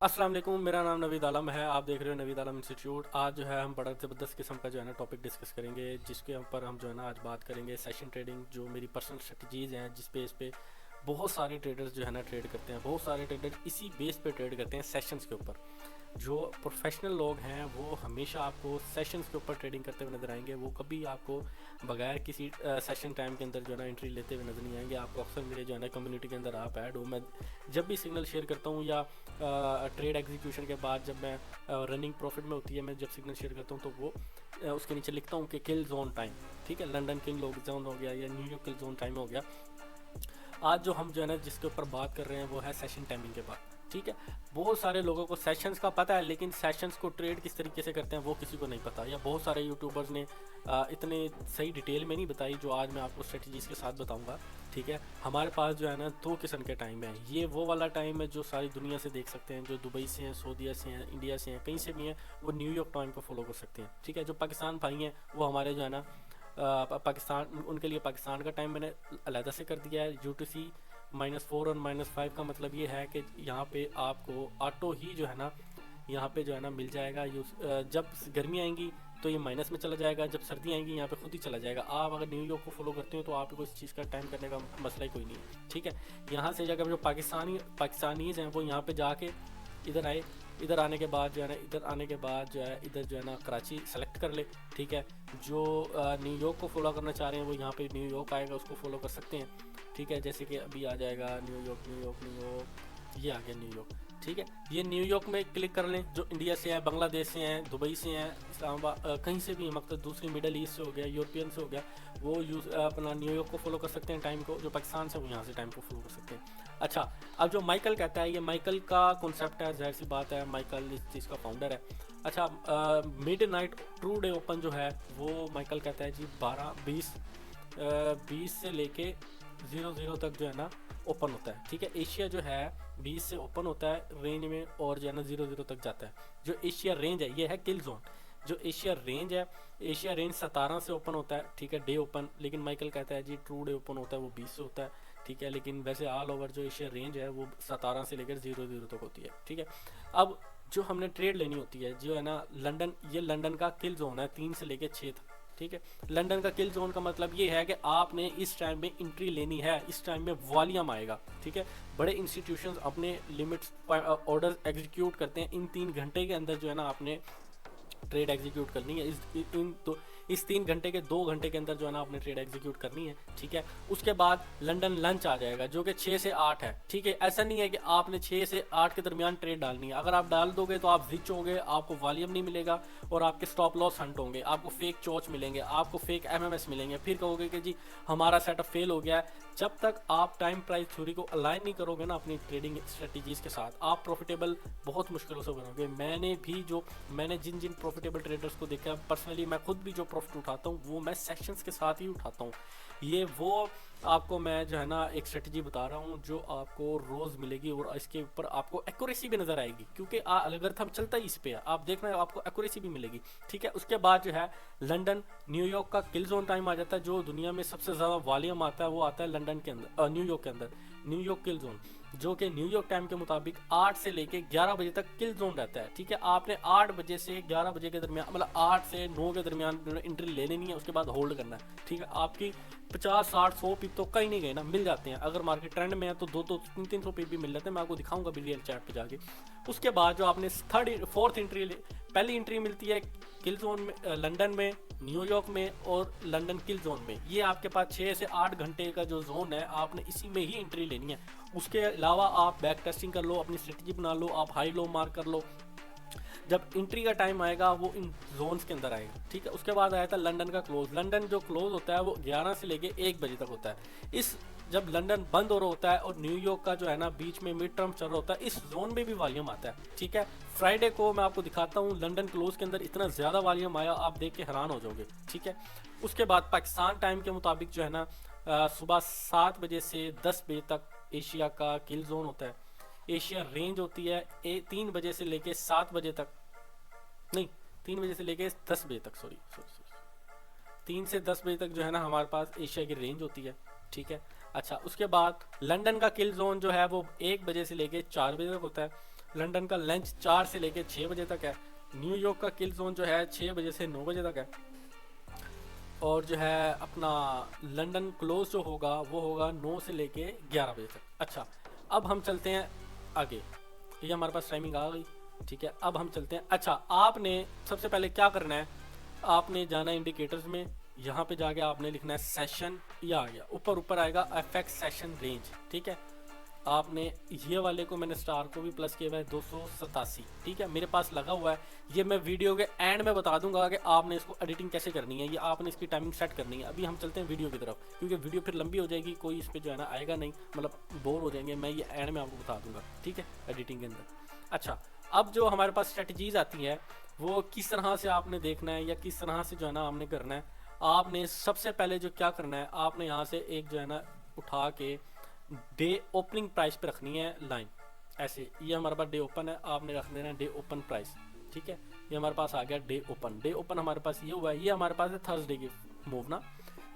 अस्सलाम वालेकुम। मेरा नाम नवीद आलम है। आप देख रहे हो नवीद आलम इंस्टीट्यूट। आज जो है हम बड़ा ज़बरदस्त किस्म का जो है ना टॉपिक डिस्कस करेंगे, जिसके ऊपर हम जो है ना आज बात करेंगे सेशन ट्रेडिंग, जो मेरी पर्सनल स्ट्रेटजीज़ हैं, जिस पे इस पे बहुत सारे ट्रेडर्स जो है ना ट्रेड करते हैं। बहुत सारे ट्रेडर इसी बेस पे ट्रेड करते हैं, सेशंस के ऊपर। जो प्रोफेशनल लोग हैं वो हमेशा आपको सेशंस के ऊपर ट्रेडिंग करते हुए नजर आएंगे। वो कभी आपको बगैर किसी सेशन टाइम के अंदर जो है ना एंट्री लेते हुए नजर नहीं आएंगे। आपको अक्सर मेरे जो है ना कम्युनिटी के अंदर आप ऐड हो, मैं जब भी सिग्नल शेयर करता हूँ या ट्रेड एग्जीक्यूशन के बाद जब मैं रनिंग प्रॉफिट में होती है, मैं जब सिग्नल शेयर करता हूँ तो वो उसके नीचे लिखता हूँ कि किल जोन टाइम। ठीक है, लंदन किल जोन हो गया या न्यूयॉर्क किल जोन टाइम हो गया। आज जो हम जो है ना जिसके ऊपर बात कर रहे हैं वो है सेशन टाइमिंग के बाद। ठीक है, बहुत सारे लोगों को सेशंस का पता है, लेकिन सेशंस को ट्रेड किस तरीके से करते हैं वो किसी को नहीं पता, या बहुत सारे यूट्यूबर्स ने इतने सही डिटेल में नहीं बताई जो आज मैं आपको स्ट्रेटजीज के साथ बताऊंगा। ठीक है, हमारे पास जो है ना दो किस्म के टाइम है। ये वो वाला टाइम है जो सारी दुनिया से देख सकते हैं, जो दुबई से हैं, सऊदीया से हैं, इंडिया से हैं, कहीं से भी हैं, वो न्यूयॉर्क टाइम को फॉलो कर सकते हैं। ठीक है, जो पाकिस्तान भाई हैं वो हमारे जो है ना पाकिस्तान, उनके लिए पाकिस्तान का टाइम मैंने अलहदा से कर दिया है। UTC -4 और -5 का मतलब ये है कि यहाँ पे आपको ऑटो ही जो है ना यहाँ पे जो है ना मिल जाएगा। जब गर्मी आएंगी तो ये माइनस में चला जाएगा, जब सर्दी आएंगी यहाँ पे खुद ही चला जाएगा। आप अगर न्यूयॉर्क को फॉलो करते हो तो आपको इस चीज़ का टाइम करने का मसला ही कोई नहीं है। ठीक है, यहाँ से जाकर जो पाकिस्तानीज हैं वो यहाँ पे जाके इधर आए। इधर आने के बाद जो है ना इधर जो है ना कराची सेलेक्ट कर ले। ठीक है, जो न्यूयॉर्क को फॉलो करना चाह रहे हैं वो यहाँ पे न्यूयॉर्क आएगा, उसको फॉलो कर सकते हैं। ठीक है, जैसे कि अभी आ जाएगा न्यूयॉर्क न्यूयॉर्क न्यूयॉर्क, ये आ गया न्यूयॉर्क। ठीक है, ये न्यूयॉर्क में क्लिक कर लें। जो इंडिया से हैं, बांग्लादेश से हैं, दुबई से हैं, इस्लामाबाद कहीं से भी, मतलब दूसरी मिडल ईस्ट से हो गया, यूरोपियन से हो गया, वो अपना न्यूयॉर्क को फॉलो कर सकते हैं टाइम को। जो पाकिस्तान से वो यहाँ से टाइम को फॉलो कर सकते हैं। अच्छा, अब जो माइकल कहता है, ये माइकल का कॉन्सेप्ट है, जाहिर सी बात है, माइकल इस चीज़ का फाउंडर है। अच्छा, mid night true day open जो है वो माइकल कहता है जी 20 से लेके 00 तक जो है ना ओपन होता है। ठीक है, एशिया जो है 20 से ओपन होता है रेंज में, और जो है ना 00 तक जाता है। जो एशिया रेंज है ये है किल जोन। जो एशिया रेंज है, एशिया रेंज 17 से ओपन होता है। ठीक है, डे ओपन, लेकिन माइकल कहता है जी ट्रू डे ओपन होता है वो 20 से होता है। ठीक है, लेकिन वैसे ऑल ओवर जो एशिया रेंज है वो 17 से लेकर 00 तक होती है। ठीक है, अब जो हमने ट्रेड लेनी होती है जो है ना लंदन, ये लंदन का किल जोन है 3 से लेकर 6 तक। ठीक है, लंदन का किल जोन का मतलब ये है कि आपने इस टाइम में एंट्री लेनी है, इस टाइम में वॉल्यूम आएगा। ठीक है, बड़े इंस्टीट्यूशंस अपने लिमिट्स ऑर्डर एग्जीक्यूट करते हैं। इन 3 घंटे के अंदर जो है ना आपने ट्रेड एग्जीक्यूट करनी है। इस 3 घंटे के 2 घंटे के अंदर जो है ना आपने ट्रेड एग्जीक्यूट करनी है। ठीक है, उसके बाद लंदन लंच आ जाएगा जो कि 6 से 8 है। ठीक है, ऐसा नहीं है कि आपने 6 से 8 के दरमियान ट्रेड डालनी है। अगर आप डाल दोगे तो आप रिच होगे, आपको वॉल्यूम नहीं मिलेगा और आपके स्टॉप लॉस हंट होंगे, आपको फेक चोच मिलेंगे, आपको फेक MMS मिलेंगे। फिर कहोगे कि जी हमारा सेटअप फेल हो गया है। जब तक आप टाइम प्राइस थ्योरी को अलाइन नहीं करोगे ना अपनी ट्रेडिंग स्ट्रेटजीज के साथ, आप प्रॉफिटेबल बहुत मुश्किलों से बनोगे। मैंने जिन जिन प्रॉफिटेबल ट्रेडर्स को देखा पर्सनली, मैं खुद भी जो प्रॉफिट उठाता हूँ वो मैं सेशंस के साथ ही उठाता हूँ। ये वो आपको मैं जो है ना एक स्ट्रेटजी बता रहा हूँ जो आपको रोज़ मिलेगी, और इसके ऊपर आपको एक्यूरेसी भी नज़र आएगी, क्योंकि अलगोरिथम चलता ही इस पे है। आप देखना आपको एक्यूरेसी भी मिलेगी। ठीक है, उसके बाद जो है लंदन न्यूयॉर्क का किल जोन टाइम आ जाता है। जो दुनिया में सबसे ज़्यादा वॉल्यूम आता है वो आता है लंदन के अंदर, न्यूयॉर्क के अंदर, न्यूयॉर्क किल जोन, जो कि न्यूयॉर्क टाइम के मुताबिक 8 से लेके 11 बजे तक किल जोन रहता है। ठीक है, आपने 8 बजे से 11 बजे के दरमियान, मतलब 8 से 9 के दरमियान एंट्री ले लेनी है, उसके बाद होल्ड करना है। ठीक है, आपकी 50 60 100 पिप तो कहीं नहीं गए ना, मिल जाते हैं। अगर मार्केट ट्रेंड में है तो 200 300 पिप भी मिल जाते हैं, मैं आपको दिखाऊंगा भी रियल चैट पे जाके। उसके बाद जो आपने फोर्थ एंट्री, पहली एंट्री मिलती है किल जोन में, लंदन में, न्यूयॉर्क में और लंदन किल जोन में। ये आपके पास 6 से 8 घंटे का जो जोन है, आपने इसी में ही एंट्री लेनी है। उसके अलावा आप बैक टेस्टिंग कर लो, अपनी स्ट्रेटजी बना लो, आप हाई लो मार्क कर लो। जब एंट्री का टाइम आएगा वो इन जोन्स के अंदर आएगा। ठीक है, उसके बाद आया था लंदन का क्लोज। लंदन जो क्लोज होता है वो 11 से लेके 1 बजे तक होता है। इस जब लंदन बंद हो रहा होता है और न्यूयॉर्क का जो है ना बीच में मिड टर्म चल रहा होता है, इस जोन में भी वॉल्यूम आता है। ठीक है, फ्राइडे को मैं आपको दिखाता हूँ लंदन क्लोज के अंदर इतना ज़्यादा वॉल्यूम आया, आप देख के हैरान हो जाओगे। ठीक है, उसके बाद पाकिस्तान टाइम के मुताबिक जो है ना सुबह 7 बजे से 10 बजे तक एशिया का किल जोन होता है। एशिया रेंज होती है 3 बजे से लेके 7 बजे तक, नहीं 3 बजे से लेके 10 बजे तक, सॉरी 3 से 10 बजे तक जो है ना हमारे पास एशिया की रेंज होती है। ठीक है, अच्छा उसके बाद लंदन का किल जोन जो है वो 1 बजे से लेके 4 बजे तक होता है। लंदन का लंच 4 से लेके 6 बजे तक है। न्यूयॉर्क का किल जोन जो है 6 बजे से 9 बजे तक है। और जो है अपना लंदन क्लोज जो होगा वो होगा 9 से लेके 11 बजे तक। अच्छा, अब हम चलते हैं आगे। ये हमारे पास टाइमिंग आ गई, ठीक है। अब हम चलते हैं। अच्छा, आपने सबसे पहले क्या करना है, आपने जाना इंडिकेटर्स में, यहाँ पे जाके आपने लिखना है सेशन, ये आ गया ऊपर ऊपर आएगा एफएक्स सेशन रेंज, ठीक है। आपने ये वाले को मैंने स्टार को भी प्लस किया हुआ है 287, ठीक है, मेरे पास लगा हुआ है। ये मैं वीडियो के एंड में बता दूंगा कि आपने इसको एडिटिंग कैसे करनी है, ये आपने इसकी टाइमिंग सेट करनी है। अभी हम चलते हैं वीडियो की तरफ, क्योंकि वीडियो फिर लंबी हो जाएगी, कोई इस पर जो है ना आएगा नहीं, मतलब बोर हो जाएंगे। मैं ये एंड में आपको बता दूंगा, ठीक है, एडिटिंग के अंदर। अच्छा, अब जो हमारे पास स्ट्रेटजीज आती है वो किस तरह से आपने देखना है या किस तरह से जो है ना हमने करना है। आपने सबसे पहले जो क्या करना है, आपने यहाँ से एक जो है ना उठा के डे ओपनिंग प्राइस पे रखनी है लाइन, ऐसे। ये हमारे पास डे ओपन है, आपने रख देना है डे ओपन प्राइस, ठीक है। ये हमारे पास आ गया डे ओपन। डे ओपन हमारे पास ये हुआ है, ये हमारे पास है थर्सडे की मूव ना।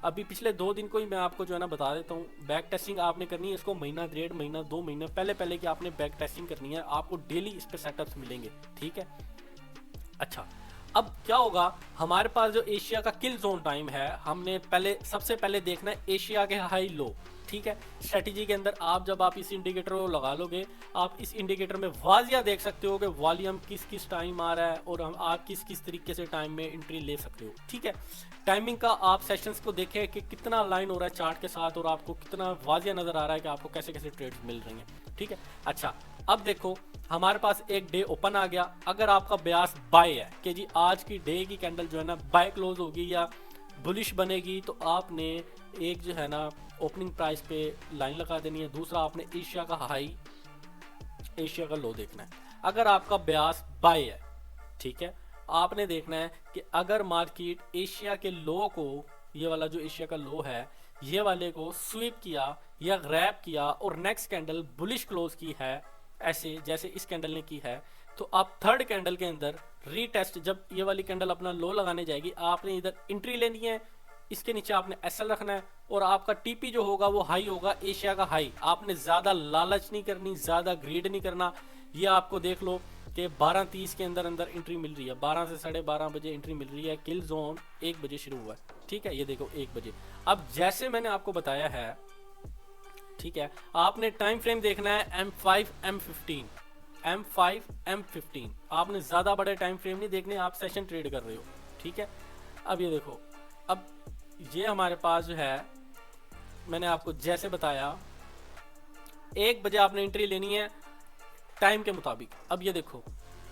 अभी पिछले 2 दिन को ही मैं आपको जो है ना बता देता हूँ। बैक टेस्टिंग आपने करनी है इसको महीना, 1.5 महीना, 2 महीने पहले की आपने बैक टेस्टिंग करनी है। आपको डेली इस पे सेटअप्स मिलेंगे, ठीक है। अच्छा, अब क्या होगा, हमारे पास जो एशिया का किल जोन टाइम है, हमने सबसे पहले देखना है एशिया के हाई लो, ठीक है। स्ट्रेटेजी के अंदर जब आप इस इंडिकेटर को लगा लोगे, आप इस इंडिकेटर में वाजिया देख सकते हो कि वॉल्यूम किस किस टाइम आ रहा है और आप किस किस तरीके से टाइम में एंट्री ले सकते हो, ठीक है। टाइमिंग का आप सेशंस को देखें कि कितना लाइन हो रहा है चार्ट के साथ और आपको कितना वाजिया नजर आ रहा है कि आपको कैसे कैसे ट्रेड्स मिल रही हैं, ठीक है। अच्छा, अब देखो हमारे पास एक डे ओपन आ गया। अगर आपका ब्यास बाय है कि जी आज की डे की कैंडल जो है ना बाय क्लोज होगी या बुलिश बनेगी, तो आपने एक जो है ना ओपनिंग प्राइस पे लाइन लगा देनी है। दूसरा, आपने एशिया का हाई, एशिया का लो देखना है। अगर आपका ब्यास बाय है, ठीक है, आपने देखना है कि अगर मार्केट एशिया के लो को, ये वाला जो एशिया का लो है, ये वाले को स्वीप किया या ग्रैब किया और नेक्स्ट कैंडल बुलिश क्लोज की है, ऐसे जैसे इस कैंडल ने की है, तो आप थर्ड कैंडल के अंदर रीटेस्ट, जब ये वाली कैंडल अपना लो लगाने जाएगी, आपने इधर एंट्री लेनी है, इसके नीचे आपने एसएल रखना है और आपका टीपी जो होगा वो हाई होगा, एशिया का हाई। आपने ज्यादा लालच नहीं करनी, ज्यादा ग्रीड नहीं करना। ये आपको देख लो कि 12:30 के अंदर अंदर एंट्री मिल रही है, 12 से 12:30 बजे एंट्री मिल रही है। किल जोन 1 बजे शुरू हुआ है, ठीक है, ये देखो 1 बजे। अब जैसे मैंने आपको बताया है, ठीक है, आपने टाइम फ्रेम देखना है M5 M15, M5 M15। आपने ज्यादा बड़े टाइम फ्रेम नहीं देखने, आप सेशन ट्रेड कर रहे हो, ठीक है। अब ये देखो, अब ये हमारे पास जो है, मैंने आपको जैसे बताया 1 बजे आपने एंट्री लेनी है टाइम के मुताबिक। अब ये देखो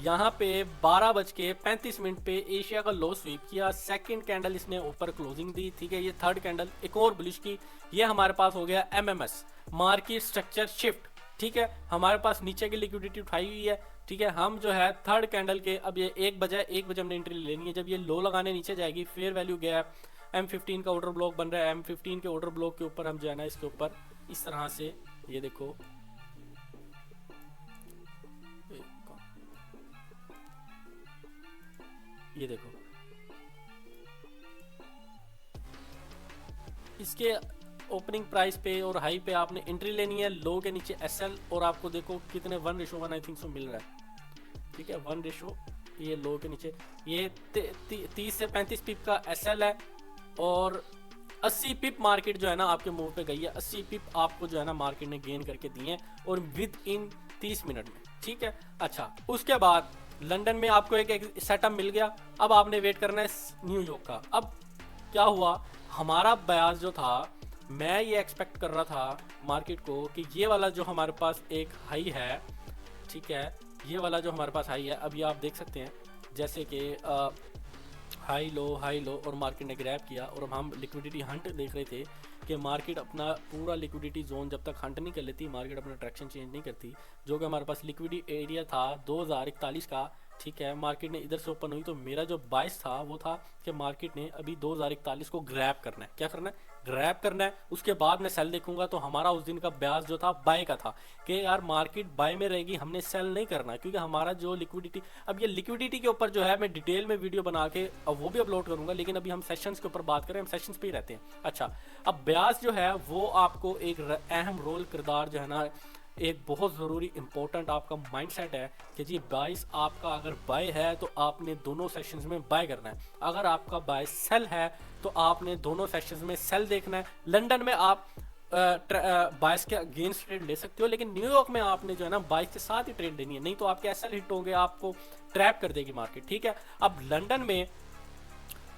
यहाँ पे 12:35 पे एशिया का लो स्वीप किया, सेकंड कैंडल इसने ऊपर क्लोजिंग दी, ठीक है। ये थर्ड कैंडल एक और बुलिश की, ये हमारे पास हो गया MMS, मार्केट स्ट्रक्चर शिफ्ट, ठीक है। हमारे पास नीचे की लिक्विडिटी उठाई हुई है, ठीक है। हम जो है थर्ड कैंडल के, अब ये 1 बजे हमने एंट्री लेनी है। जब ये लो लगाने नीचे जाएगी, फेयर वैल्यू गैप, M15 का ऑर्डर ब्लॉक बन रहा है, M15 के ऑर्डर ब्लॉक के ऊपर हम जो है ना इसके ऊपर इस तरह से, ये देखो, ये देखो, इसके ओपनिंग प्राइस पे और हाई पे आपने एंट्री लेनी है, लो के नीचे एसएल, और आपको देखो कितने 1:1 आई थिंक सो मिल रहा है, ठीक है, 1:, ये लो के नीचे ये 30 से 35 पिप का एसएल है और 80 पिप मार्केट जो है ना आपके मूव पे गई है। 80 पिप आपको जो है ना मार्केट ने गेन करके दिए हैं और विद इन 30 मिनट में, ठीक है। अच्छा, उसके बाद लंदन में आपको एक सेटअप मिल गया। अब आपने वेट करना है न्यूयॉर्क का। अब क्या हुआ, हमारा बयास जो था, मैं ये एक्सपेक्ट कर रहा था मार्केट को कि ये वाला जो हमारे पास एक हाई है, ठीक है, ये वाला जो हमारे पास हाई है, अब ये आप देख सकते हैं जैसे कि हाई लो और मार्केट ने ग्रैब किया और अब हम लिक्विडिटी हंट देख रहे थे कि मार्केट अपना पूरा लिक्विडिटी जोन जब तक हंट नहीं कर लेती, मार्केट अपना ट्रैक्शन चेंज नहीं करती। जो कि हमारे पास लिक्विडिटी एरिया था 2041 का, ठीक है, मार्केट ने इधर से ओपन हुई, तो मेरा जो बाइस था वो था कि मार्केट ने अभी 2041 को ग्रैब करना है। क्या करना है? ग्रैब करना है। उसके बाद मैं सेल देखूंगा। तो हमारा उस दिन का ब्याज जो था बाय का था कि यार मार्केट बाय में रहेगी, हमने सेल नहीं करना, क्योंकि हमारा जो लिक्विडिटी, अब ये लिक्विडिटी के ऊपर जो है मैं डिटेल में वीडियो बना के अब वो भी अपलोड करूंगा, लेकिन अभी हम सेशंस के ऊपर बात करें, हम सेशंस पे ही रहते हैं। अच्छा, अब ब्याज जो है वो आपको एक अहम रोल किरदार जो है ना एक बहुत ज़रूरी इंपॉर्टेंट आपका माइंडसेट है कि जी बाइस आपका अगर बाय है तो आपने दोनों सेशंस में बाय करना है, अगर आपका बाय सेल है तो आपने दोनों सेशंस में सेल देखना है। लंदन में आप बाइस के अगेंस्ट ट्रेड ले सकते हो, लेकिन न्यूयॉर्क में आपने जो है ना बाइस के साथ ही ट्रेड लेनी है, नहीं तो आपके एसएल हिट होंगे, आपको ट्रैप कर देगी मार्केट, ठीक है। अब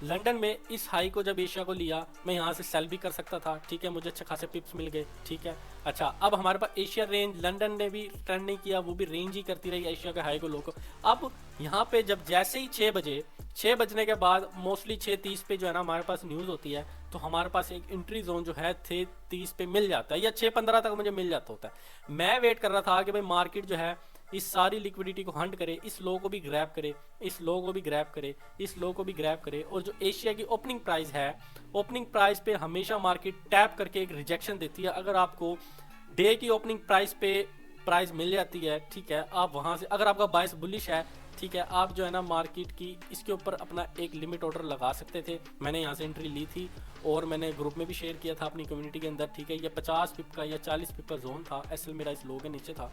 लंदन में इस हाई को जब एशिया को लिया, मैं यहाँ से सेल भी कर सकता था, ठीक है, मुझे अच्छे खासे पिप्स मिल गए, ठीक है। अच्छा, अब हमारे पास एशिया रेंज, लंदन ने भी ट्रेंड नहीं किया, वो भी रेंज ही करती रही एशिया के हाई को लो को। अब यहाँ पे जब जैसे ही 6 बजने के बाद मोस्टली 6:30 पे जो है ना हमारे पास न्यूज़ होती है, तो हमारे पास एक एंट्री जोन जो है 6:30 पे मिल जाता है, या 6:15 तक मुझे मिल जाता होता है। मैं वेट कर रहा था कि भाई मार्केट जो है इस सारी लिक्विडिटी को हंट करे, इस लो को भी ग्रैब करे, इस लो को भी ग्रैब करे, इस लो को भी ग्रैब करे, और जो एशिया की ओपनिंग प्राइस है, ओपनिंग प्राइस पे हमेशा मार्केट टैप करके एक रिजेक्शन देती है। अगर आपको डे की ओपनिंग प्राइस पे प्राइस मिल जाती है, ठीक है, आप वहां से, अगर आपका बाइस बुलिश है, ठीक है, आप जो है ना मार्केट की इसके ऊपर अपना एक लिमिट ऑर्डर लगा सकते थे। मैंने यहाँ से एंट्री ली थी और मैंने ग्रुप में भी शेयर किया था अपनी कम्युनिटी के अंदर, ठीक है। ये 50 पिप का या 40 पिप का जोन था, एसएल मेरा इस लो के नीचे था,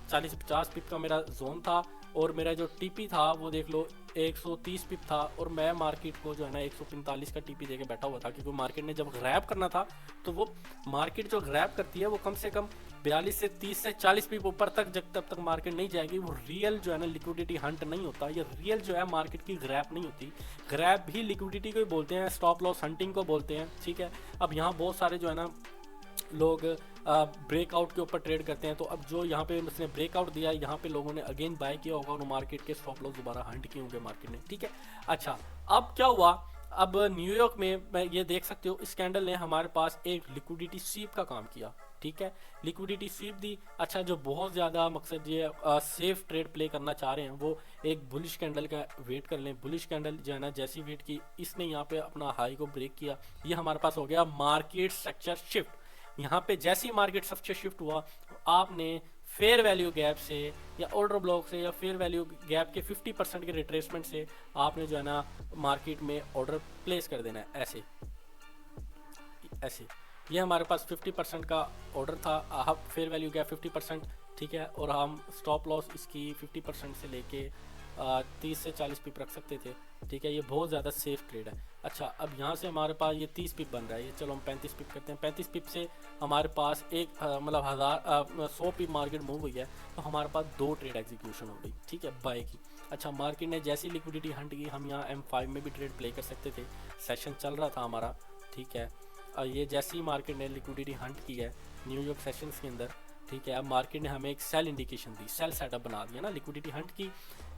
40 से 50 पिप का मेरा जोन था, और मेरा जो टीपी था वो देख लो 130 पिप था, और मैं मार्केट को जो है ना 145 का टीपी देके बैठा हुआ था, क्योंकि मार्केट ने जब ग्रैब करना था, तो वो मार्केट जो ग्रैब करती है वो कम से कम 42 से 30 से 40 पिप ऊपर तक, जब तब तक मार्केट नहीं जाएगी, वो रियल जो है ना लिक्विडिटी हंट नहीं होता, ये रियल जो है मार्केट की ग्रैब नहीं होती। ग्रैब भी लिक्विडिटी को ही बोलते हैं, स्टॉप लॉस हंटिंग को बोलते हैं, ठीक है। अब यहाँ बहुत सारे जो है ना लोग ब्रेकआउट के ऊपर ट्रेड करते हैं, तो अब जो यहाँ पे उसने ब्रेकआउट दिया, यहाँ पे लोगों ने अगेन बाय किया होगा और मार्केट के स्टॉप लॉस दोबारा हंट किए होंगे मार्केट ने, ठीक है। अच्छा, अब क्या हुआ, अब न्यूयॉर्क में मैं ये देख सकते हो इस कैंडल ने हमारे पास एक लिक्विडिटी स्वीप का काम किया, ठीक है, लिक्विडिटी स्वीप दी। अच्छा, जो बहुत ज़्यादा मकसद ये सेफ ट्रेड प्ले करना चाह रहे हैं, वो एक बुलिश कैंडल का वेट कर लें। बुलिश कैंडल जो है ना जैसी वेट की, इसने यहाँ पे अपना हाई को ब्रेक किया, ये हमारे पास हो गया मार्केट स्ट्रक्चर शिफ्ट। यहाँ पे जैसी मार्केट स्ट्रक्चर शिफ्ट हुआ, आपने फेयर वैल्यू गैप से या ऑर्डर ब्लॉक से या फेयर वैल्यू गैप के 50% के रिट्रेसमेंट से आपने जो है ना मार्केट में ऑर्डर प्लेस कर देना है, ऐसे। ये हमारे पास 50% का ऑर्डर था, आप फेयर वैल्यू गैप 50%, ठीक है, और हम स्टॉप लॉस इसकी 50% से लेके 30 से 40 पिप रख सकते थे, ठीक है। ये बहुत ज़्यादा सेफ ट्रेड है। अच्छा, अब यहाँ से हमारे पास ये 30 पिप बन रहा है, ये चलो हम 35 पिप करते हैं। 35 पिप से हमारे पास एक मतलब 100 पिप मार्केट मूव हुई है, तो हमारे पास 2 ट्रेड एग्जीक्यूशन हो गई, ठीक है, बाय की। अच्छा, मार्केट ने जैसी लिक्विडिटी हंट की, हम यहाँ M5 में भी ट्रेड प्ले कर सकते थे, सेशन चल रहा था हमारा, ठीक है। ये जैसी मार्केट ने लिक्विडिटी हंट की है न्यूयॉर्क सेशंस के अंदर, ठीक है, अब मार्केट ने हमें एक सेल इंडिकेशन दी, सेल सेटअप बना दिया ना, लिक्विडिटी हंट की,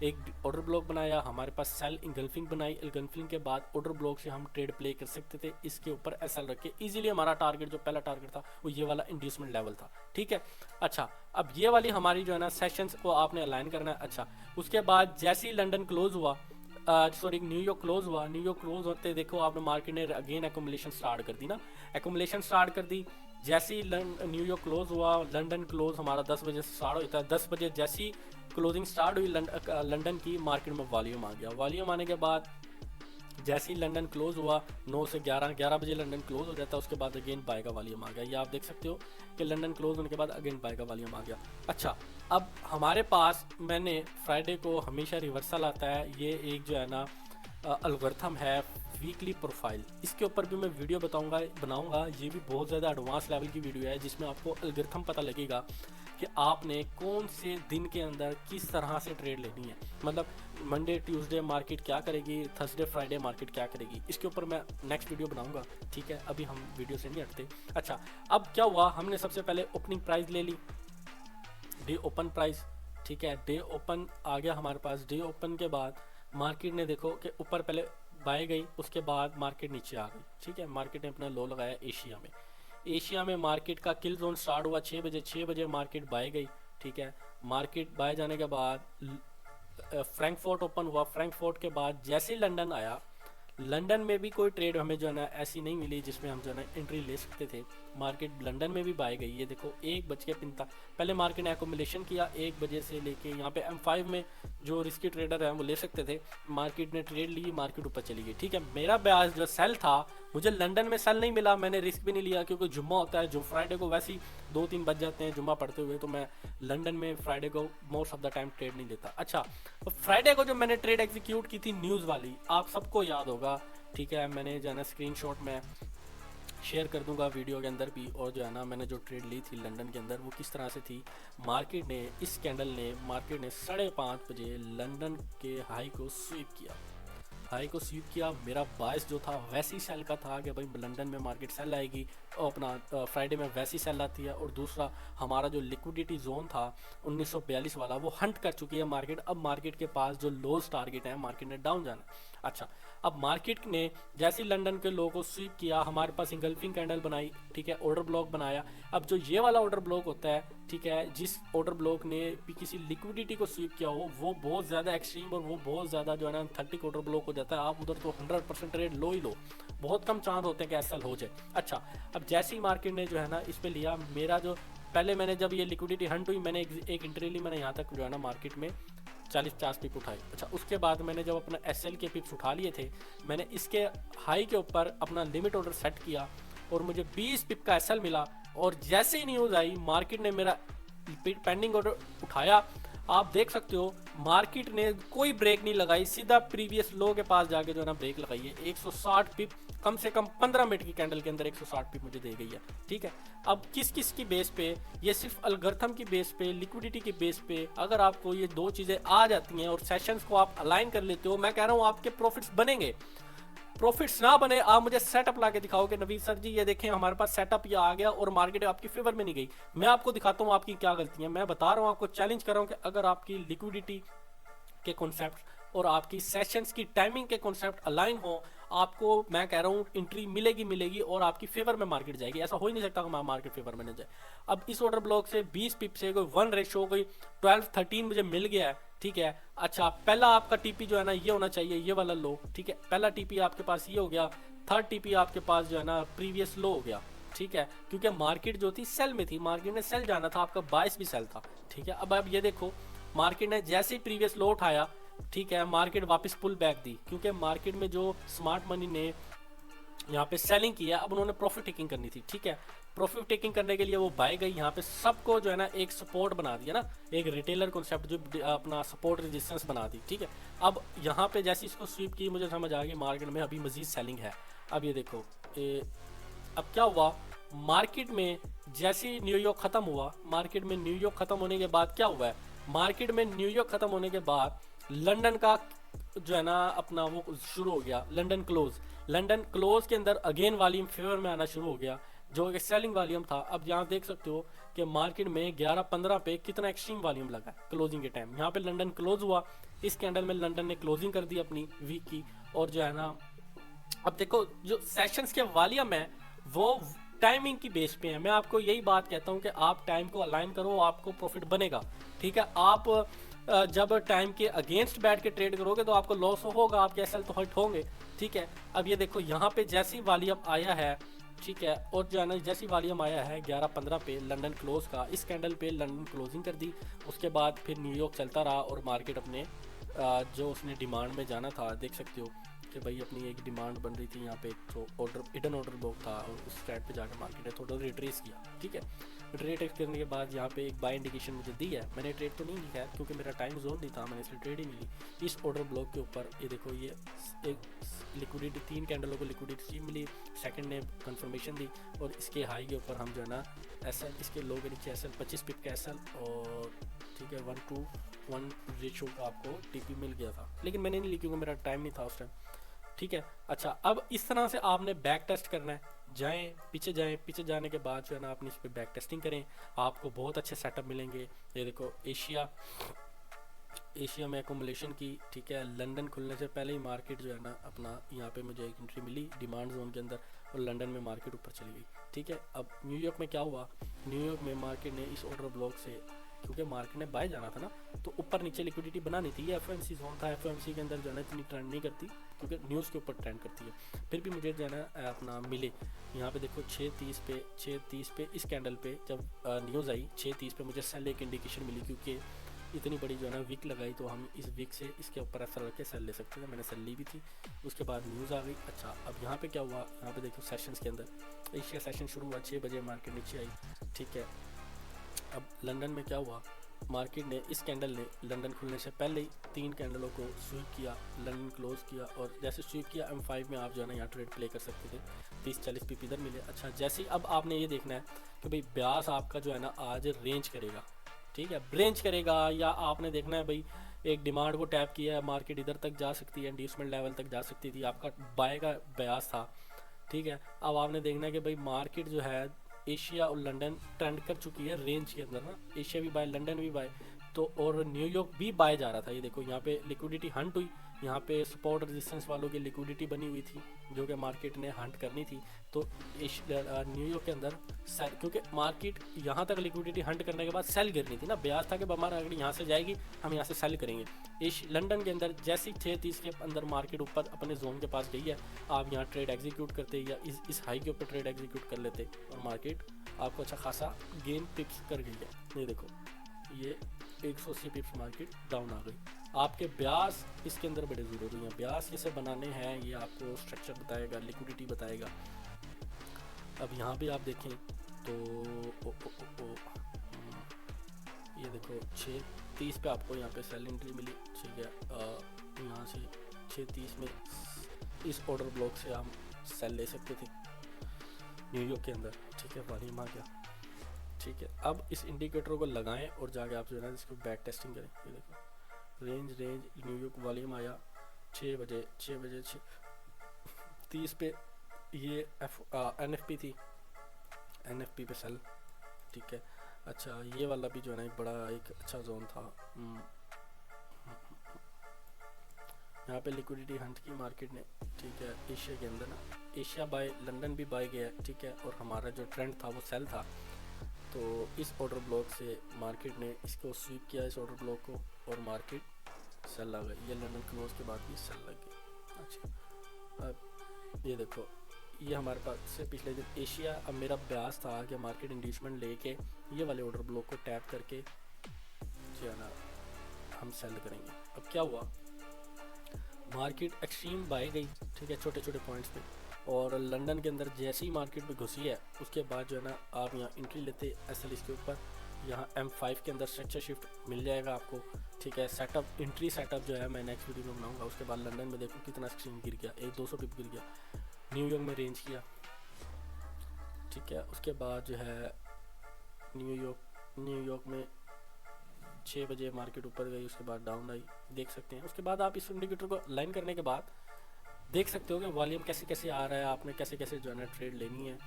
एक ऑर्डर ब्लॉक बनाया, हमारे पास सेल इंगल्फिंग बनाई, इंगल्फिंग के बाद ऑर्डर ब्लॉक से हम ट्रेड प्ले कर सकते थे, इसके ऊपर एसएल रख के इजीली। हमारा टारगेट जो पहला टारगेट था वो ये वाला इंड्यूसमेंट लेवल था, ठीक है। अच्छा, अब ये वाली हमारी जो है ना सेशंस को आपने अलाइन करना है। अच्छा, उसके बाद जैसे ही लंदन क्लोज हुआ, सॉरी न्यूयॉर्क क्लोज हुआ, न्यूयॉर्क क्लोज होते देखो आपने मार्केट ने अगेन एकोमुलेशन स्टार्ट कर दी ना, एकोमुलेशन स्टार्ट कर दी। जैसे ही न्यूयॉर्क क्लोज हुआ, लंदन क्लोज हमारा 10 बजे से स्टार्ट होता है, 10 बजे जैसी क्लोजिंग स्टार्ट हुई लंदन की, मार्केट में वॉल्यूम आ गया। वॉल्यूम आने के बाद जैसे ही लंदन क्लोज हुआ 9 से 11 बजे लंदन क्लोज हो जाता है, उसके बाद अगेन बाय का वॉल्यूम आ गया। ये आप देख सकते हो कि लंदन क्लोज होने के बाद अगेन बाय का वॉल्यूम आ गया। अच्छा, अब हमारे पास, मैंने फ्राइडे को हमेशा रिवर्सल आता है, ये एक जो है ना एल्गोरिथम है वीकली प्रोफाइल, इसके ऊपर भी मैं वीडियो बनाऊंगा। ये भी बहुत ज़्यादा एडवांस लेवल की वीडियो है, जिसमें आपको एल्गोरिथम पता लगेगा कि आपने कौन से दिन के अंदर किस तरह से ट्रेड लेनी है, मतलब मंडे ट्यूसडे मार्केट क्या करेगी, थर्सडे फ्राइडे मार्केट क्या करेगी, इसके ऊपर मैं नेक्स्ट वीडियो बनाऊंगा, ठीक है। अभी हम वीडियो से नहीं हटते। अच्छा, अब क्या हुआ, हमने सबसे पहले ओपनिंग प्राइस ले ली, डे ओपन प्राइस, ठीक है, डे ओपन आ गया हमारे पास। डे ओपन के बाद मार्केट ने देखो कि ऊपर पहले बाय गई, उसके बाद मार्केट नीचे आ गई, ठीक है। मार्केट ने अपना लो लगाया एशिया में मार्केट का किल जोन स्टार्ट हुआ 6 बजे मार्केट बाय गई, ठीक है। मार्केट बाय जाने के बाद फ्रैंकफर्ट ओपन हुआ, फ्रैंकफर्ट के बाद जैसे ही लंदन आया, लंदन में भी कोई ट्रेड हमें जो है ना ऐसी नहीं मिली जिसमें हम जो है ना एंट्री ले सकते थे। मार्केट लंदन में भी बाय गई, ये देखो 1:45 पहले मार्केट ने एकोमुलेशन किया 1 बजे से लेके, यहाँ पे M5 में जो रिस्की ट्रेडर हैं वो ले सकते थे। मार्केट ने ट्रेड ली, मार्केट ऊपर चली गई, ठीक है। मेरा ब्याज जो सेल था मुझे लंदन में सेल नहीं मिला, मैंने रिस्क भी नहीं लिया क्योंकि जुम्मा होता है, जो फ्राइडे को वैसे ही 2-3 बज जाते हैं जुम्मा पढ़ते हुए, तो मैं लंदन में फ्राइडे को most of the time trade नहीं लेता। अच्छा, तो फ्राइडे को जो मैंने ट्रेड एग्जीक्यूट की थी न्यूज़ वाली, आप सबको याद होगा, ठीक है, मैंने जो है ना स्क्रीनशॉट में शेयर कर दूंगा वीडियो के अंदर भी, और जो है ना मैंने जो ट्रेड ली थी लंदन के अंदर वो किस तरह से थी। मार्केट ने, इस कैंडल ने, मार्केट ने 5:30 बजे लंदन के हाई को स्वीप किया, हाई को स्वीप किया। मेरा बायस जो था वैसे ही सेल का था कि भाई लंदन में मार्केट सेल आएगी, और अपना फ्राइडे में वैसी सेल आती है। और दूसरा, हमारा जो लिक्विडिटी जोन था 1942 वाला, वो हंट कर चुकी है मार्केट। अब मार्केट के पास जो लोज टारगेट है, मार्केट ने डाउन जाना। अच्छा, अब मार्केट ने जैसे ही लंदन के लो को स्वीप किया, हमारे पास इंगल्फिंग कैंडल बनाई, ठीक है, ऑर्डर ब्लॉक बनाया। अब जो ये वाला ऑर्डर ब्लॉक होता है, ठीक है, जिस ऑर्डर ब्लॉक ने भी किसी लिक्विडिटी को स्वीप किया हो, वो बहुत ज़्यादा एक्सट्रीम और वो बहुत ज़्यादा जो है ना 30 ऑर्डर ब्लॉक हो जाता है। आप उधर तो 100% ट्रेड लो ही लो, बहुत कम चांस होते हैं कि ऐसा हो जाए। अच्छा, अब जैसे ही मार्केट ने जो है ना इस पर लिया, मेरा जो पहले मैंने जब ये लिक्विडिटी हंट हुई, मैंने एक इंट्री ली, मैंने यहाँ तक जो है ना मार्केट में 40-50 पिप उठाई। अच्छा, उसके बाद मैंने जब अपना एसएल के पिप्स उठा लिए थे, मैंने इसके हाई के ऊपर अपना लिमिट ऑर्डर सेट किया और मुझे 20 पिप का एसएल मिला। और जैसे ही न्यूज़ आई, मार्केट ने मेरा पेंडिंग ऑर्डर उठाया। आप देख सकते हो मार्केट ने कोई ब्रेक नहीं लगाई, सीधा प्रीवियस लो के पास जाके जो है ना ब्रेक लगाई है। 160 पिप कम से कम 15 मिनट की कैंडल के अंदर 160 पिप मुझे दे गई है, ठीक है। अब किस किस की बेस पे, ये सिर्फ अलगर्थम की बेस पे, लिक्विडिटी की बेस पे, अगर आपको ये दो चीज़ें आ जाती हैं और सेशंस को आप अलाइन कर लेते हो, मैं कह रहा हूँ आपके प्रॉफिट्स बनेंगे। प्रॉफिट्स ना बने, आप मुझे सेटअप ला के दिखाओ कि नवीद सर जी ये देखें हमारे पास सेटअप ये आ गया और मार्केट आपकी फेवर में नहीं गई। मैं आपको दिखाता हूँ आपकी क्या गलती है। मैं बता रहा हूँ, आपको चैलेंज कर रहा हूँ कि अगर आपकी लिक्विडिटी के कॉन्सेप्ट और आपकी सेशंस की टाइमिंग के कॉन्सेप्ट अलाइन हो, आपको मैं कह रहा हूँ एंट्री मिलेगी और आपकी फेवर में मार्केट जाएगी। ऐसा हो ही नहीं सकता कि मार्केट फेवर में न जाए। अब इस ऑर्डर ब्लॉक से 20 पिप से कोई 1 रेशो कोई 12-13 मुझे मिल गया है, ठीक है। अच्छा, पहला आपका टीपी जो है ना ये होना चाहिए, ये वाला लो, ठीक है। पहला टीपी आपके पास ये हो गया, थर्ड टीपी आपके पास जो है ना प्रीवियस लो हो गया, ठीक है, क्योंकि मार्केट जो थी सेल में थी, मार्केट ने सेल जाना था, आपका बायस भी सेल था, ठीक है। अब ये देखो मार्केट ने जैसे ही प्रीवियस लो उठाया, ठीक है, मार्केट वापस पुल बैक दी, क्योंकि मार्केट में जो स्मार्ट मनी ने यहाँ पे सेलिंग किया, अब उन्होंने प्रॉफिट टेकिंग करनी थी, ठीक है। प्रॉफिट टेकिंग करने के लिए वो बाय गई, यहाँ पे सबको जो है ना एक सपोर्ट बना दिया ना, एक रिटेलर कॉन्सेप्ट जो अपना सपोर्ट रेजिस्टेंस बना दी, ठीक है। अब यहाँ पे जैसे इसको स्वीप की, मुझे समझ आ गई मार्केट में अभी मजीद सेलिंग है। अब ये देखो अब क्या हुआ, मार्केट में जैसे न्यूयॉर्क खत्म हुआ, मार्केट में न्यूयॉर्क खत्म होने के बाद क्या हुआ है, मार्केट में न्यूयॉर्क खत्म होने के बाद लंदन का जो है ना अपना वो शुरू हो गया, लंदन क्लोज के अंदर अगेन वॉल्यूम फेवर में आना शुरू हो गया, जो एक सेलिंग वॉल्यूम था। अब यहाँ देख सकते हो कि मार्केट में 11-15 पे कितना एक्सट्रीम वॉल्यूम लगा क्लोजिंग के टाइम। यहाँ पे लंदन क्लोज हुआ, इस कैंडल में लंदन ने क्लोजिंग कर दी अपनी वीक की, और जो है ना अब देखो जो सेशंस के वॉल्यूम है वो टाइमिंग की बेस पे है। मैं आपको यही बात कहता हूँ कि आप टाइम को अलाइन करो, आपको प्रॉफिट बनेगा, ठीक है। आप जब टाइम के अगेंस्ट बैठ के ट्रेड करोगे तो आपको लॉस होगा, आपके एसएल तो हट होंगे, ठीक है। अब ये देखो यहाँ पे जैसी वॉल्यूम आया है, ठीक है, और जो है ना जैसी वॉल्यूम आया है 11-15 पे लंदन क्लोज का, इस कैंडल पे लंदन क्लोजिंग कर दी, उसके बाद फिर न्यूयॉर्क चलता रहा और मार्केट अपने जो उसने डिमांड में जाना था, देख सकते हो कि भाई अपनी एक डिमांड बन रही थी, यहाँ पे तो ऑर्डर हिडन ऑर्डर ब्लॉक था और उस साइड पे जाकर मार्केट ने थोड़ा रिट्रेस किया, ठीक है। रिट्रेस करने के बाद यहाँ पे एक बाय इंडिकेशन मुझे दी है, मैंने ट्रेड तो नहीं लिया है क्योंकि मेरा टाइम जोन नहीं था, मैंने इसलिए ट्रेड ही नहीं ली। इस ऑर्डर ब्लॉक के ऊपर ये देखो, ये एक लिक्विडिटी 3 कैंडलों को लिक्विडिटी मिली, सेकंड ने कंफर्मेशन दी, और इसके हाई के ऊपर हम जो है ना एसएल, इसके लो के नीचे एसएल 25 पिप का एसएल, और ठीक है 1:1 रेशो का आपको टीपी मिल गया था, लेकिन मैंने नहीं ली क्योंकि मेरा टाइम नहीं था उस टाइम, ठीक है। अच्छा, अब इस तरह से आपने बैक टेस्ट करना है, जाएं पीछे जाने के बाद जो है ना आपने इस पर बैक टेस्टिंग करें, आपको बहुत अच्छे सेटअप मिलेंगे। ये देखो एशिया में एकोमोलेशन की, ठीक है, लंदन खुलने से पहले ही मार्केट जो है ना अपना यहाँ पे मुझे एक एंट्री मिली डिमांड जोन के अंदर, और लंदन में मार्केट ऊपर चली गई, ठीक है। अब न्यूयॉर्क में क्या हुआ, न्यूयॉर्क में मार्केट ने इस ऑर्डर ब्लॉक से, क्योंकि मार्केट ने बाय जाना था ना, तो ऊपर नीचे लिक्विडिटी बनानी थी। ये एफओएमसी जोन था, एफओएमसी के अंदर जो है ना इतनी ट्रेंड नहीं करती क्योंकि न्यूज़ के ऊपर ट्रेंड करती है। फिर भी मुझे जो है ना अपना मिले, यहाँ पे देखो 6:30 पे इस कैंडल पे जब न्यूज़ आई 6:30 पे मुझे सेल एक इंडिकेशन मिली, क्योंकि इतनी बड़ी जो है ना विक लगाई, तो हम इस विक से इसके ऊपर ऐसा रख के सेल ले सकते थे। मैंने सेल ली भी थी। उसके बाद न्यूज़ आ गई। अच्छा, अब यहाँ पे क्या हुआ, यहाँ पे देखो सेशंस के अंदर एशिया सेशन शुरू हुआ 6 बजे, मार्केट नीचे आई, ठीक है। अब लंदन में क्या हुआ, मार्केट ने इस कैंडल ने लंदन खुलने से पहले ही 3 कैंडलों को स्वीप किया, लंदन क्लोज किया, और जैसे स्वीप किया M5 में आप जो है ना यहाँ ट्रेड प्ले कर सकते थे। 30-40 पीप इधर मिले। अच्छा, जैसे ही अब आपने ये देखना है कि भाई ब्यास आपका जो है ना आज रेंज करेगा, ठीक है, रेंज करेगा, या आपने देखना है भाई एक डिमांड को टैप किया है, मार्केट इधर तक जा सकती है, इंड्यूसमेंट लेवल तक जा सकती थी, आपका बाय का ब्यास था, ठीक है। अब आपने देखना है कि भाई मार्केट जो है एशिया और लंदन ट्रेंड कर चुकी है रेंज के अंदर ना, एशिया भी बाय, लंदन भी बाय, तो और न्यूयॉर्क भी बाय जा रहा था। ये देखो यहाँ पे लिक्विडिटी हंट हुई, यहाँ पे सपोर्ट रेजिस्टेंस वालों की लिक्विडिटी बनी हुई थी जो कि मार्केट ने हंट करनी थी। तो न्यूयॉर्क के अंदर सेल, क्योंकि मार्केट यहाँ तक लिक्विडिटी हंट करने के बाद सेल गिरनी थी ना, ब्याज था कि हमारा अगर यहाँ से जाएगी हम यहाँ से सेल करेंगे। लंदन के अंदर जैसी 6:30 के अंदर मार्केट ऊपर अपने जोन के पास गई है, आप यहाँ ट्रेड एग्जीक्यूट करते या इस हाई के ऊपर ट्रेड एग्जीक्यूट कर लेते और मार्केट आपको अच्छा खासा गेन पिप्स कर गई है। ये देखो ये 180 पिप्स मार्केट डाउन आ गई। आपके ब्याज इसके अंदर बड़े ज़रूरी हैं, ब्याज कैसे बनाने हैं ये आपको स्ट्रक्चर बताएगा, लिक्विडिटी बताएगा। अब यहाँ भी आप देखें तो ये देखो 6:30 पे आपको यहाँ पे सेल एंट्री मिली, ठीक है। यहाँ से 6:30 में इस ऑर्डर ब्लॉक से हम सेल ले सकते थे न्यूयॉर्क के अंदर, ठीक है, वॉल्यूम आ गया, ठीक है। अब इस इंडिकेटर को लगाएं और जाके आप जो है ना इसको बैक टेस्टिंग करें। ये देखो रेंज न्यूयॉर्क वॉल्यूम आया 6 बजे 6:30 पे, ये NFP थी, NFP पे सेल, ठीक है। अच्छा, ये वाला भी जो है ना एक बड़ा एक अच्छा जोन था। यहाँ पे लिक्विडिटी हंट की मार्केट ने, ठीक है, एशिया के अंदर ना, एशिया बाय, लंदन भी बाय गया, ठीक है, और हमारा जो ट्रेंड था वो सेल था। तो इस ऑर्डर ब्लॉक से मार्केट ने इसको स्वीप किया, इस ऑर्डर ब्लॉक को, और मार्केट सेल लग गई। ये लंदन क्लोज के बाद भी सेल लग गई। अच्छा, अब ये देखो ये हमारे पास से पिछले दिन एशिया, अब मेरा ब्यास था कि मार्केट इंड्यूसमेंट लेके ये वाले ऑर्डर ब्लॉक को टैप करके जो है ना हम सेल करेंगे। अब क्या हुआ, मार्केट एक्सट्रीम बाय गई, ठीक है, छोटे छोटे पॉइंट्स पे, और लंदन के अंदर जैसे ही मार्केट में घुसी है उसके बाद जो है ना आप यहाँ एंट्री लेते SL इसके ऊपर, यहाँ M5 के अंदर स्ट्रक्चर शिफ्ट मिल जाएगा आपको, ठीक है। सेटअप इंट्री सेटअप जो है मैं नेक्स्ट वीडियो में बनाऊंगा। उसके बाद लंदन में देखो कितना स्क्रीन गिर गया, 200 पिप गिर गया, न्यूयॉर्क में रेंज किया, ठीक है। उसके बाद जो है न्यूयॉर्क में 6 बजे मार्केट ऊपर गई, उसके बाद डाउन आई, देख सकते हैं। उसके बाद आप इस इंडिकेटर को लाइन करने के बाद देख सकते हो कि वॉल्यूम कैसे कैसे आ रहा है, आपने कैसे कैसे जो है ना ट्रेड लेनी है,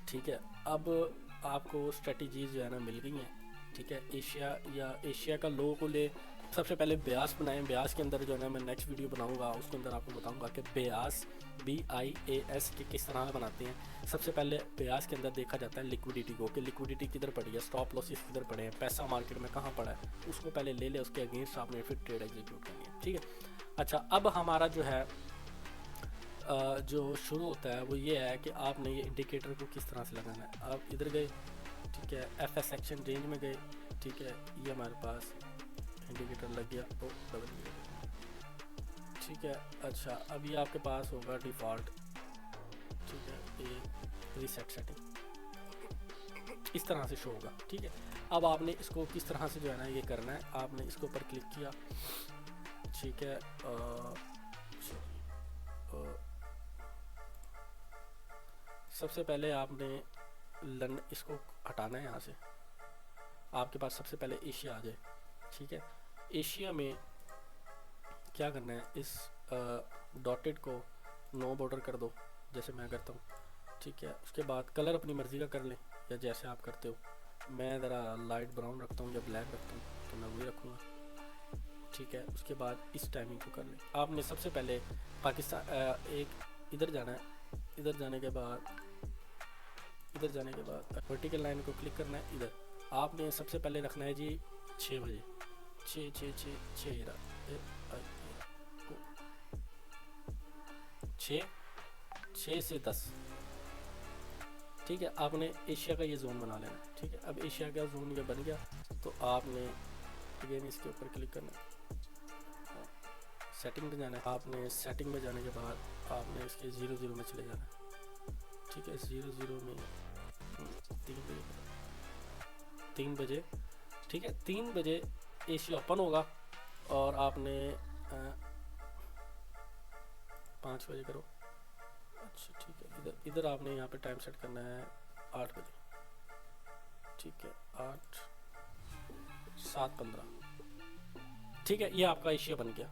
ठीक है। अब आपको स्ट्रेटजीज जो है ना मिल गई हैं, ठीक है। एशिया का लो को ले, सबसे पहले ब्यास बनाएं, ब्यास के अंदर जो है ना मैं नेक्स्ट वीडियो बनाऊंगा, उसके अंदर आपको बताऊंगा कि ब्यास BIAS के किस तरह बनाते हैं। सबसे पहले ब्यास के अंदर देखा जाता है लिक्विडिटी को, कि लिक्विडिटी किधर पड़ी है, स्टॉप लॉसेस किधर पड़े हैं, पैसा मार्केट में कहाँ पड़ा है, उसको पहले ले ले, उसके अगेंस्ट आपने फिर ट्रेड एग्जीक्यूट करनी है, ठीक है। अच्छा, अब हमारा जो है जो शुरू होता है वो ये है कि आपने ये इंडिकेटर को किस तरह से लगाना है। आप इधर गए, ठीक है, FS सेक्शन रेंज में गए, ठीक है, ये हमारे पास इंडिकेटर लग गया, तो डबल गया, ठीक है। अच्छा, अब ये आपके पास होगा डिफ़ॉल्ट, ठीक है, ये रीसेट सेटिंग इस तरह से शो होगा, ठीक है। अब आपने इसको किस तरह से जो है ना ये करना है, आपने इसके ऊपर क्लिक किया, ठीक है। सबसे पहले आपने इसको हटाना है यहाँ से, आपके पास सबसे पहले एशिया आ जाए, ठीक है। एशिया में क्या करना है, इस डॉटेड को नो बॉर्डर कर दो, जैसे मैं करता हूँ, ठीक है। उसके बाद कलर अपनी मर्ज़ी का कर लें, या जैसे आप करते हो। मैं ज़रा लाइट ब्राउन रखता हूँ या ब्लैक रखता हूँ, तो मैं वही रखूँगा, ठीक है। उसके बाद इस टाइमिंग को कर लें। आपने सबसे पहले पाकिस्तान एक इधर जाना है, इधर जाने के बाद वर्टिकल लाइन को क्लिक करना है। इधर आपने सबसे पहले रखना है जी 6 बजे, 6 से 10, ठीक है, आपने एशिया का ये जोन बना लेना है। ठीक है, अब एशिया का जोन ये बन गया तो आपने अगेन इसके ऊपर क्लिक करना है, सेटिंग में जाना है। आपने सेटिंग में जाने के बाद आपने इसके 00 में चले जाना है। ठीक है, 00 में 3 बजे, ठीक है 3 बजे एशिया ओपन होगा और आपने 5 बजे करो। अच्छा ठीक है, इधर आपने यहाँ पे टाइम सेट करना है 8 बजे। ठीक है, 7:15। ठीक है, ये आपका एशिया बन गया।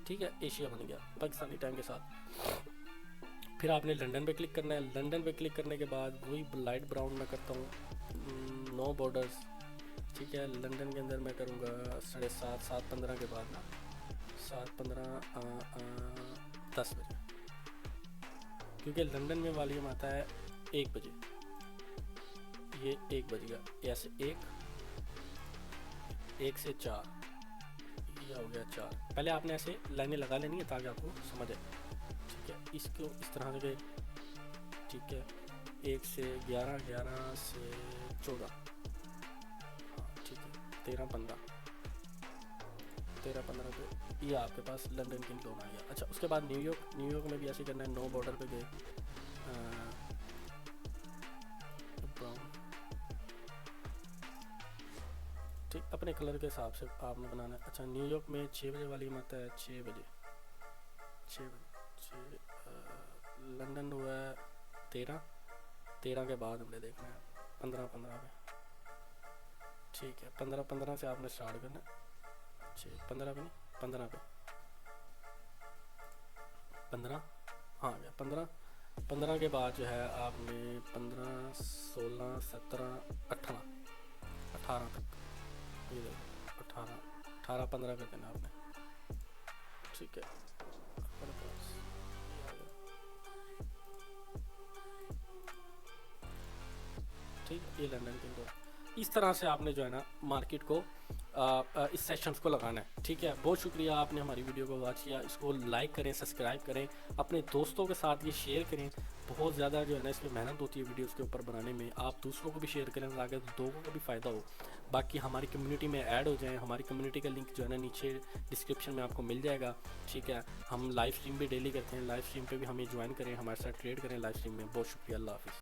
ठीक है, एशिया बन गया पाकिस्तानी टाइम के साथ। फिर आपने लंदन पे क्लिक करना है। लंदन पे क्लिक करने के बाद वही लाइट ब्राउन में करता हूँ, नो बॉर्डर्स। ठीक है, लंदन के अंदर मैं करूँगा 7:30, 7:15 के बाद ना 7:15 10 बजे, क्योंकि लंदन में वॉल्यूम आता है 1 बजे। ये 1 बज गया, ऐसे 1 से 4, ये हो गया 4। पहले आपने ऐसे लाइनें लगा लेनी है ताकि आपको समझ आए। ठीक है, इसको इस तरह से, ठीक है 1 से 11, 11 से 14, हाँ ठीक है 13-15 पे ये आपके पास लंदन की लोन आ गया। अच्छा, उसके बाद न्यूयॉर्क में भी ऐसे करना है। नो बॉर्डर पे गए, ठीक, अपने कलर के हिसाब से आपने बनाना है। अच्छा, न्यूयॉर्क में 6 बजे वाली मत है, 6 बजे। लंदन हुआ है 13 के बाद हमने देखना है 15 पे। ठीक है, 15 से आपने स्टार्ट करना है। 15 पे नहीं, 15 पे, 15 हाँ गया 15 के बाद जो है आपने 15, 16, 17, 18 तक, ये देखो 18, 15 कर देना आपने। ठीक है, ठीक, ये लंदन के अंदर इस तरह से आपने जो है ना मार्केट को इस सेशंस को लगाना है। ठीक है, बहुत शुक्रिया आपने हमारी वीडियो को वॉच किया। इसको लाइक करें, सब्सक्राइब करें, अपने दोस्तों के साथ ये शेयर करें। बहुत ज़्यादा जो है ना इसमें मेहनत होती है वीडियोस के ऊपर बनाने में। आप दूसरों को भी शेयर करें ताकि लोगों को भी फ़ायदा हो। बाकी हमारी कम्युनिटी में ऐड हो जाएं। हमारी कम्युनिटी का लिंक जो है ना नीचे डिस्क्रिप्शन में आपको मिल जाएगा। ठीक है, हम लाइव स्ट्रीम भी डेली करते हैं। लाइव स्ट्रीम पे भी हमें ज्वाइन करें, हमारे साथ ट्रेड करें लाइव स्ट्रीम में। बहुत शुक्रिया, अल्लाह हाफिज़।